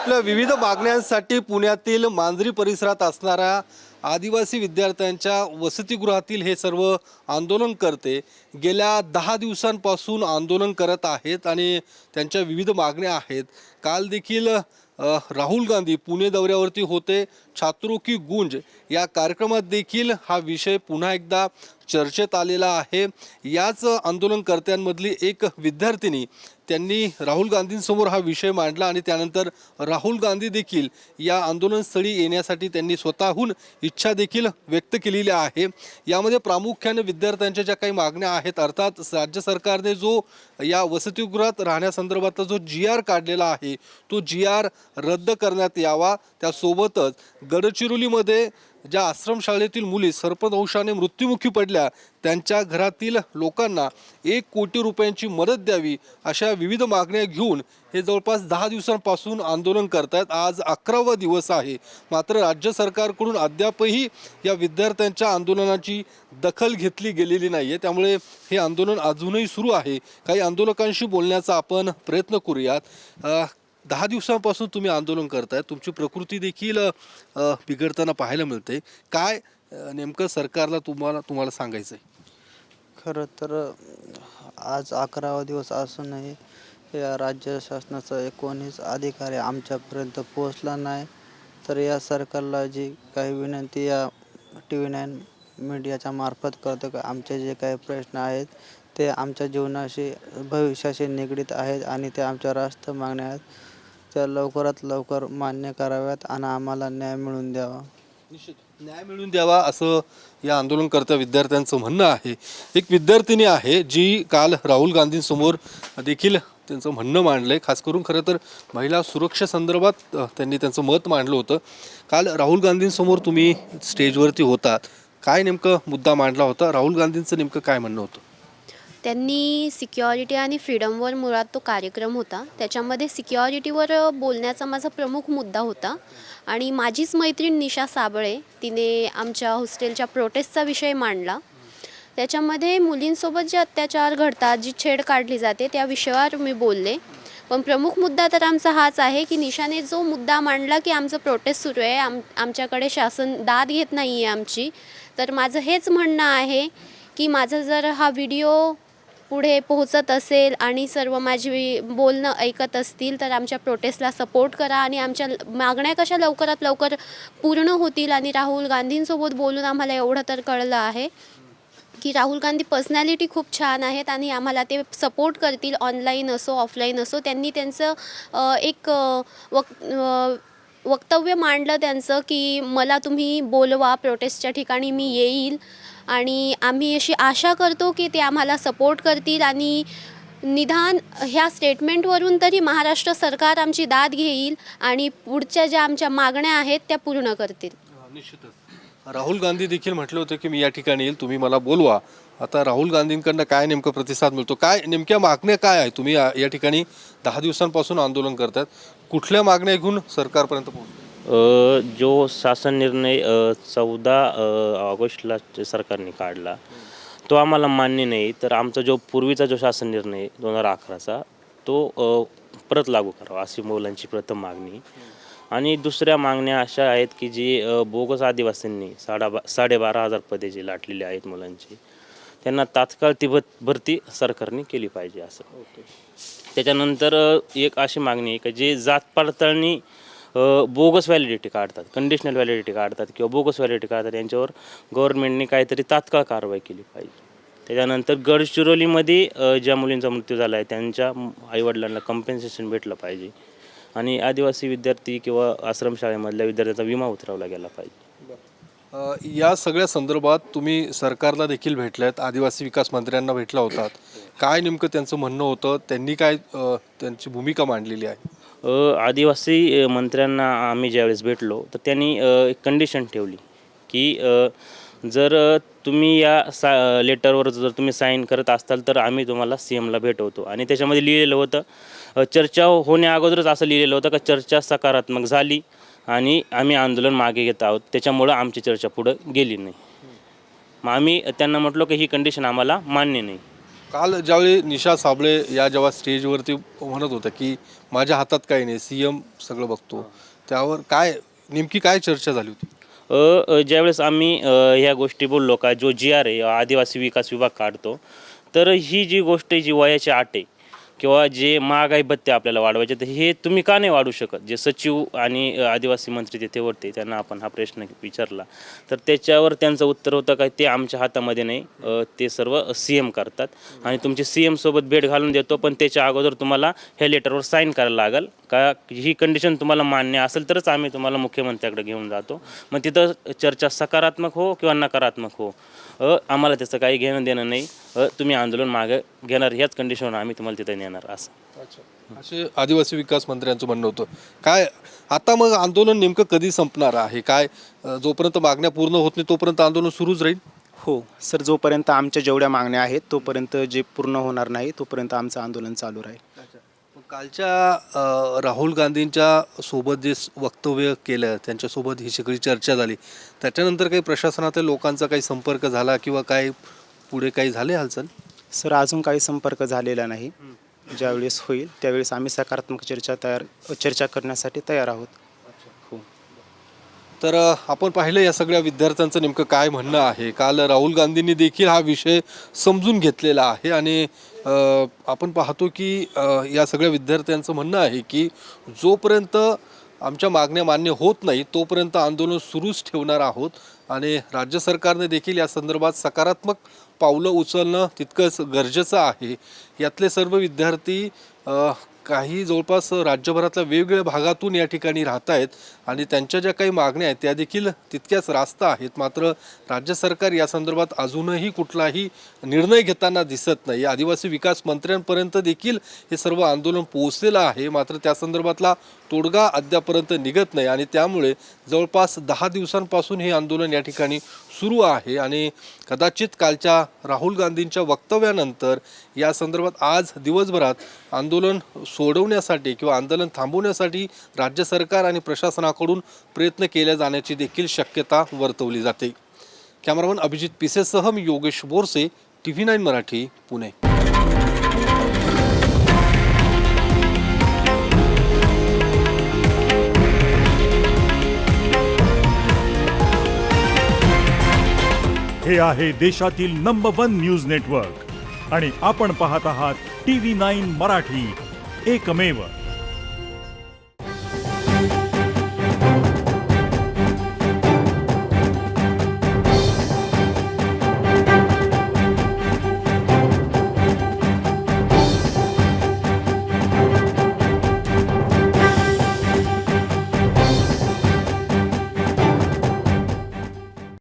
आपल्या विविध मागण्यांसाठी पुण्यातील मांजरी परिसरात असणाऱ्या आदिवासी विद्यार्थ्यांच्या वसतिगृहातील हे सर्व आंदोलनकर्ते गेल्या 10 दिवसांपासून आंदोलन करत आहेत आणि त्यांच्या विविध मागण्या आहेत. काल देखील राहुल गांधी पुणे दौऱ्यावरती होते. छात्रों की गूंज या कार्यक्रमात देखील हा विषय पुन्हा एकदा चर्चेत आलेला आहे. याच आंदोलनकर्त्यांमधली एक विद्यार्थिनी त्यांनी राहुल गांधींसमोर हा विषय मांडला आणि त्यानंतर राहुल गांधी देखील या आंदोलनस्थळी येण्यासाठी त्यांनी स्वतःहून इच्छा देखील व्यक्त केलेली आहे. यामध्ये प्रामुख्याने विद्यार्थ्यांच्या ज्या काही मागण्या आहेत, अर्थात राज्य सरकारने जो या वसतिगृहात राहण्यासंदर्भातला जो GR काढलेला आहे तो GR रद्द करण्यात यावा. त्यासोबतच गडचिरोलीमध्ये ज्या आश्रमशाळेतील मुली सर्पदंशाने मृत्युमुखी पडल्या त्यांच्या घरातील लोकांना 1 कोटी रुपयांची मदत द्यावी, अशा विविध मागण्या घेऊन हे जवळपास 10 दिवसांपासून आंदोलन करतात. आज 11वा दिवस आहे. मात्र राज्य सरकारकडून अद्यापही या विद्यार्थ्यांच्या आंदोलनाची दखल घेतली गेलेली नाही आहे. त्यामुळे हे आंदोलन अजूनही सुरू आहे. काही आंदोलकांशी बोलण्याचा आपण प्रयत्न करूयात. 10 दिवसांपासून तुम्ही आंदोलन करताय, तुमची प्रकृती देखील बिघडताना पाहायला मिळते. काय नेमकं सरकारला तुम्हाला सांगायचं आहे? खरं तर आज 11वा दिवस असूनही या राज्य शासनाचा 19 अधिकारी आमच्यापर्यंत पोहोचला नाही. तर या सरकारला जी काही विनंती या TV9 मीडियाच्या मार्फत करतो का आमचे जे काही प्रश्न आहेत ते आमच्या जीवनाशी भविष्याशी निगडीत आहेत आणि ते आमच्या राष्ट्र मागण्या आहेत, त्या लवकरात लवकर मान्य कराव्यात आणि आम्हाला न्याय मिळवून द्यावा. निश्चित न्याय मिळवून द्यावा असं या आंदोलनकर्त्या विद्यार्थ्यांचं म्हणणं आहे. एक विद्यार्थिनी आहे जी काल राहुल गांधींसमोर देखील त्यांचं म्हणणं मांडलंय. खास करून खरं तर महिला सुरक्षेसंदर्भात त्यांनी त्यांचं मत मांडलं होतं. काल राहुल गांधींसमोर तुम्ही स्टेजवरती होतात, काय नेमकं मुद्दा मांडला होता? राहुल गांधींचं नेमकं काय म्हणणं होतं? त्यांनी सिक्युरिटी आणि फ्रीडमवर मुळात तो कार्यक्रम होता. त्याच्यामध्ये सिक्युरिटीवर बोलण्याचा माझा प्रमुख मुद्दा होता आणि माझीच मैत्रीण निशा साबळे तिने आमच्या हॉस्टेलच्या प्रोटेस्टचा विषय मांडला. त्याच्यामध्ये मुलींसोबत जे अत्याचार घडतात, जी छेड काढली जाते त्या विषयावर मी बोलले. पण प्रमुख मुद्दा तर आमचा हाच आहे की निशाने जो मुद्दा मांडला की आमचं प्रोटेस्ट सुरू आहे, आमच्याकडे शासन दाद घेत नाही आहे आमची. तर माझं हेच म्हणणं आहे की माझा जर हा व्हिडिओ पुढे पोहोचत असेल आणि सर्व माझी बोलणं ऐकत असतील तर आमच्या प्रोटेस्टला सपोर्ट करा आणि आमच्या मागण्या कशा लवकरात लवकर पूर्ण होतील. आणि राहुल गांधींसोबत बोलून आम्हाला एवढं तर कळलं आहे की राहुल गांधी पर्सनॅलिटी खूप छान आहेत आणि आम्हाला ते सपोर्ट करतील, ऑनलाईन असो ऑफलाईन असो. त्यांनी त्यांचं एक वक्तव्य मांडलं त्यांचं की मला तुम्ही बोलवा प्रोटेस्टच्या ठिकाणी, मी येईल आणि आम्ही अशी आशा करतो की ते आम्हाला सपोर्ट करतील आणि निदान ह्या स्टेटमेंटवरून तरी महाराष्ट्र सरकार आमची दाद घेईल आणि पुढच्या ज्या आमच्या मागण्या आहेत त्या पूर्ण करतील. निश्चितच राहुल गांधी देखील म्हटलं होतं की मी या ठिकाणी येईल, तुम्ही मला बोलवा. आता राहुल गांधींकडनं काय नेमकं प्रतिसाद मिळतो? काय नेमक्या मागण्या काय आहे? तुम्ही या ठिकाणी 10 दिवसांपासून आंदोलन करतात, कुठल्या मागण्या घेऊन सरकारपर्यंत पोहोचतात? जो शासन निर्णय 14 ऑगस्टला सरकारने काढला तो आम्हाला मान्य नाही. तर आमचा जो पूर्वीचा जो शासन निर्णय 2011चा तो परत लागू करावा अशी मुलांची प्रथम मागणी. आणि दुसऱ्या मागण्या अशा आहेत की जी बोगस आदिवासींनी 12,500 पदे जी लाटलेली आहेत मुलांची, त्यांना तात्काळ ती भरती सरकारने केली पाहिजे असं. त्याच्यानंतर एक अशी मागणी आहे की जे जात पडताळणी बोगस व्हॅलिडिटी काढतात, कंडिशनल व्हॅलिडिटी काढतात किंवा बोगस व्हॅलिडिटी काढतात, यांच्यावर गव्हर्नमेंटने काहीतरी तात्काळ कारवाई केली पाहिजे. त्याच्यानंतर गडचिरोलीमध्ये ज्या मुलींचा मृत्यू झाला आहे त्यांच्या आईवडिलांना कम्पेन्सेशन भेटलं पाहिजे आणि आदिवासी विद्यार्थी किंवा आश्रमशाळेमधल्या विद्यार्थ्यांचा विमा उतरवला गेला पाहिजे. या सगळ्या संदर्भात तुम्ही सरकारला देखील भेटल्यात, आदिवासी विकास मंत्र्यांना भेटला होतात. काय नेमकं त्यांचं म्हणणं होतं? त्यांनी काय त्यांची भूमिका मांडलेली आहे? आदिवासी मंत्र्यांना आम्ही ज्यावेळेस भेटलो तर त्यांनी एक कंडिशन ठेवली की जर तुम्ही या लेटरवर जर तुम्ही साईन करत असाल तर आम्ही तुम्हाला CMला भेटवतो. आणि त्याच्यामध्ये लिहिलेलं होतं, चर्चा होण्या अगोदरच असं लिहिलेलं होतं का चर्चा सकारात्मक झाली आणि आम्ही आंदोलन मागे घेत आहोत, त्याच्यामुळं आमची चर्चा पुढं गेली नाही. मग आम्ही त्यांना म्हटलो की ही कंडिशन आम्हाला मान्य नाही. काल ज्यावेळी निशा साबळे या जेव्हा स्टेजवरती म्हणत होत्या की माझ्या हातात काही नाही, CM सगळं बघतो, त्यावर काय नेमकी काय चर्चा झाली होती? ज्यावेळेस आम्ही ह्या गोष्टी बोललो का जो GR आहे आदिवासी विकास विभाग काढतो, तर ही जी गोष्ट आहे जी वयाची अट आहे किंवा जे महागाई भत्ते आपल्याला वाढवायचे तर हे तुम्ही का नाही वाढू शकत. जे सचिव आणि आदिवासी मंत्री तिथे होते त्यांना आपण हा प्रश्न विचारला तर त्याच्यावर त्यांचं उत्तर होतं काय ते आमच्या हातामध्ये नाही, ते सर्व CM करतात आणि तुमची CM सोबत भेट घालून देतो, पण त्याच्या अगोदर तुम्हाला ह्या लेटरवर साईन करायला लागेल का ही कंडिशन तुम्हाला मान्य असेल तरच आम्ही तुम्हाला मुख्यमंत्र्याकडे घेऊन जातो. मग तिथं चर्चा सकारात्मक हो किंवा नकारात्मक हो, आम्हाला त्याचं काही घेणं देणं नाही, तुम्ही आंदोलन मागे घेणार ह्याच कंडिशनवर आम्ही तुम्हाला तिथे नेणार असं. असे आदिवासी विकास मंत्र्यांचं म्हणणं होतं. काय आता मग आंदोलन नेमकं कधी संपणार आहे? काय जोपर्यंत मागण्या पूर्ण होत नाही तोपर्यंत आंदोलन सुरूच राहील? हो सर, जोपर्यंत आमच्या जेवढ्या मागण्या आहेत तोपर्यंत जे पूर्ण होणार नाही तोपर्यंत आमचं आंदोलन चालू राहील. कालच्या राहुल गांधींच्या सोबत जे वक्तव्य केलं त्यांच्यासोबत ही सगळी चर्चा झाली, त्याच्यानंतर काही प्रशासनातील लोकांचा काही संपर्क झाला किंवा काय पुढे काही झाले हालचाल? सर अजून काही संपर्क झालेला नाही. ज्यावेळेस होईल त्यावेळेस आम्ही सकारात्मक चर्चा करण्यासाठी तयार आहोत. हो. तर आपण पाहिलं या सगळ्या विद्यार्थ्यांचं नेमकं काय म्हणणं आहे. काल राहुल गांधींनी देखील हा विषय समजून घेतलेला आहे आणि आपण पाहतो की या सगळ्या विद्यार्थ्यांचं म्हणणं आहे की जोपर्यंत आमच्या मागण्या मान्य होत नाही तोपर्यंत आंदोलन सुरूच ठेवणार आहोत आणि राज्य सरकारने देखील या संदर्भात सकारात्मक पावलं उचलणं तितकंच गरजेचं आहे. यातले सर्व विद्यार्थी काही जवळपास राज्यभरातल्या वेगवेगळ्या भागातून या ठिकाणी राहत आहेत आणि त्यांच्या ज्या काही मागण्या आहेत त्या देखील तितक्याच रास्त आहेत. मात्र राज्य सरकार या संदर्भात अजूनही कुठलाही निर्णय घेताना दिसत नाही. आदिवासी विकास मंत्र्यांपर्यंत देखील हे सर्व आंदोलन पोहोचलेलं आहे, मात्र त्या संदर्भातला तोडगा अद्यापर्यंत निघत नाही आणि त्यामुळे जवळपास 10 दिवसांपासून हे आंदोलन या ठिकाणी सुरू आहे आणि कदाचित कालच्या राहुल गांधींच्या वक्तव्यानंतर या संदर्भात आज दिवसभरात आंदोलन सोडवण्यासाठी किंवा आंदोलन थांबवण्यासाठी राज्य सरकार आणि प्रशासनाकडून प्रयत्न केले जाण्याची देखील शक्यता वर्तवली जाते. कॅमेरामन अभिजित पिसेसह मी योगेश बोरसे, TV9 मराठी, पुणे. हे आहे देशातील नंबर 1 न्यूज नेटवर्क आणि आपण पाहत आहात TV9 मराठी, एकमेव.